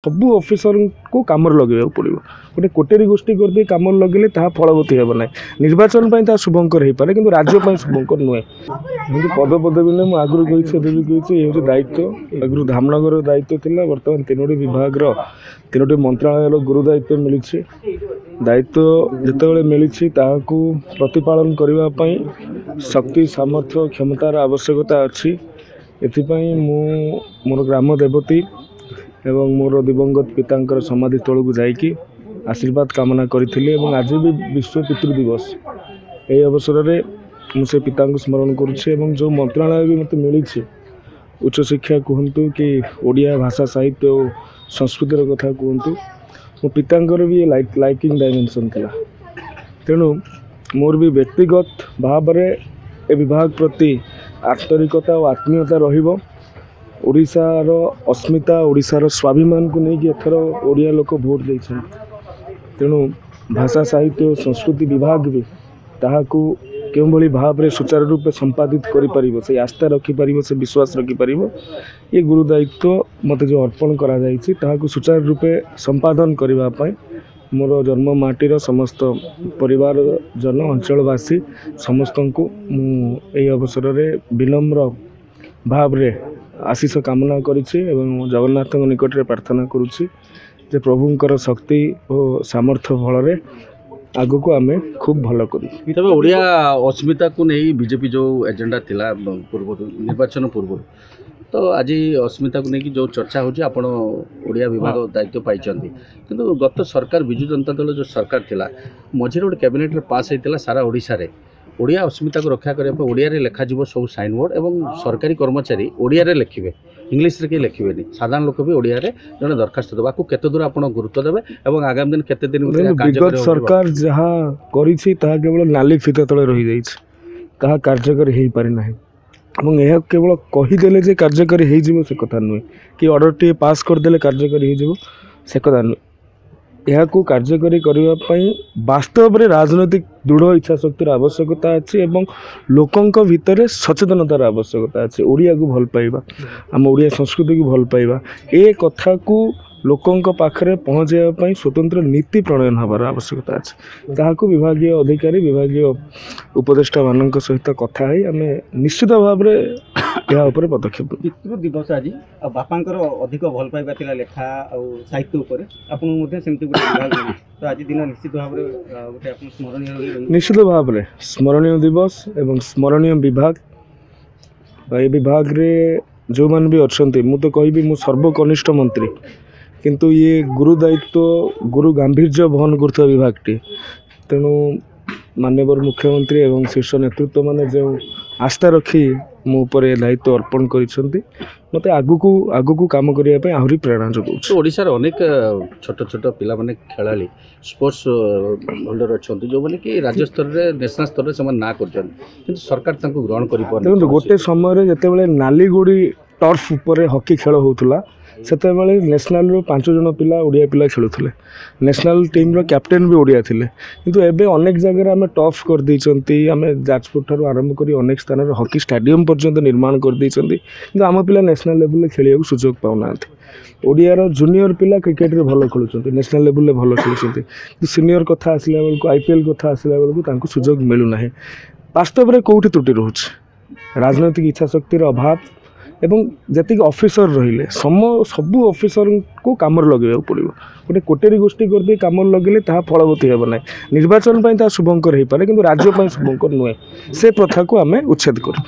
सबू ऑफिसर को कम लगे पड़ो गोटे कोटेरी गोष्ठी करदे कम लगे फलवती हे ना निर्वाचन शुभंकर हो पाए कि राज्य शुभंकर नुहे पद पदवी नहीं मुझे आगुरी कही ये दायित्व आगुरी धामनगर दायित्व थी बर्तमान तीनोटी विभाग तीनोटी मंत्रालय गुरु दायित्व मिली दायित्व जिते मिली प्रतिपालन करने शक्ति सामर्थ्य क्षमतार आवश्यकता अच्छी एथिपाई मोर ग्राम देवती एवं मोर दिवंगत पितांकर समाधि स्थल को जाइकी आशीर्वाद कामना करी आज भी विश्व पितृ दिवस यही अवसर में मुझे पिता को स्मरण करुच्छे जो मंत्रालय भी मत मिली उच्च शिक्षा कहतु कि ओडिया भाषा साहित्य और संस्कृतिर कथा कहतु मो पितांकर भी लाइकिंग डायमेंशन था तेणु मोर भी व्यक्तिगत भाव में ए विभाग प्रति आंतरिकता और आत्मीयता रहिबो ओडिशार अस्मिता ओडिशार स्वाभिमान को लेकिन एथर ओडिया लोक भोट देछन तेणु भाषा साहित्य और संस्कृति विभाग भी ताहाकू केउं भली भाव में सुचारू रूप से संपादित करि से आस्था रखिपर से विश्वास रखिपर ये गुरु दायित्व मत जो अर्पण करा सुचारू रूपे संपादन करने मोर जन्म माटीर समस्त परिवार जन अंचलवासी समस्त को यही अवसर में विनम्र भाव रे आशीष कामना करी जगन्नाथ निकट में प्रार्थना करुच्ची जे प्रभुंकर शक्ति और सामर्थ्य फल आग को आम खूब भल कर तबे ओडिया अस्मिता को नहीं बीजेपी जो एजेंडा थिला पूर्व निर्वाचन पूर्व तो आज अस्मिता को लेकिन जो चर्चा होची आपण ओडिया विभाग दायित्व पाई किंतु गत सरकार बिजु जनता दल जो सरकार थिला मझे गोटे कैबिनेट रे पास होता सारा ओडिशा रे ओडिया अस्मिता को रक्षा करने ओडिया रे लेखा जीव सब साइन बोर्ड एवं सरकारी कर्मचारी ओडिया रे लिखिबे इंग्लिश रे के लिखिबे नहीं साधारण लोक भी ओडिया रे जने दरखास्त देबा को केते दूर आपण गुरुत्व देबे एवं आगामी दिन केते दिन विगत सरकार जहाँ करिछि ताहा केवल नाली फिता तले रही जाइछि ताहा कार्यकारी हेई पारि नाही एवं यह केवल कहीदेले जे कार्यकारी हेई जिवो से कथा नुहे कि ऑर्डर टी पास करदेले कार्यकारी हेई जिवो से कथा नुहे यह कार्यकारी करने वास्तव में राजनैतिक दृढ़ इच्छा शक्तिर आवश्यकता अच्छी एवं लोकों भितर सचेतनतार आवश्यकता अच्छी ओडिया को भल पाइबा आम ओडिया संस्कृति को भल पाइबा ए कथा को लोकों पाखरे पहुँचाई स्वतंत्र नीति प्रणयन हबार आवश्यकता अच्छे ताकू विभागीय अधिकारी विभागीय उपदेष्टा मान सहित कथा आम निश्चित भाव में यह पदक्षेप पितृ दिवस आज बापांकर अधिक भल पाइबा लेखा और साहित्य उपर आपमती गोटे तो आज दिन निश्चित भाव में गोटे स्मरणीय निश्चित भाव में स्मरणीय दिवस एवं स्मरणीय विभाग ये विभाग रे जो मान भी अच्छा मुझे कहबी मु सर्वकनिष्ठ मंत्री किंतु ये गुरु दायित्व गुरु गांभीर्य बहन कर विभागटी तेणु माननीय मुख्यमंत्री एवं शीर्ष नेतृत्व माने जो आस्था रखी मो पर दायित्व अर्पण कर मत आगू काम करने आहरी प्रेरणा जगह ओडिशा रे अनेक छोट छोट पिला माने खेलाड़ी स्पोर्ट्स होल्डर अच्छा जो मैंने कि राज्य स्तर में नेशनल स्तर में ना कर सरकार ग्रहण कर गोटे समय जिते नालीगुड़ी टर्फ उपर हॉकी खेल होता सेते नेशनल 5 जन पिला ओडिया पिला खेलुले नेशनल टीम रो कैप्टेन भी ओडिया थिले किंतु एबे अनेक जगह आम टफ कर दैछंती आम जाजपुर ठार आरंभ करी अनेक स्थान हॉकी स्टेडियम पर्यंत निर्माण कर दैछंती किंतु आम पिला नेशनल लेवल खेलिया को सुजोग पाउना ओडियार जूनियर पिला क्रिकेट रे भल खेलुछंती नेशनल लेवल ले भल खेलुछंती किंतु सीनियर कथा आसला बेल को आईपीएल कथा आसला बेल को तांको सुजोग मिलु नाही वास्तव में कोठी त्रुटि रहउछ राजनैतिक इच्छा शक्तिर अभाव एवं जी ऑफिसर रहिले सबू ऑफिसर को कम लगे पड़ो गोटे कोटेरी गोष्ठी करदे कम लगे फलवती हे ना निर्वाचन शुभंकर हो पाए कि राज्य शुभंकर नुहे से प्रथा को आम उच्छेद करूँ।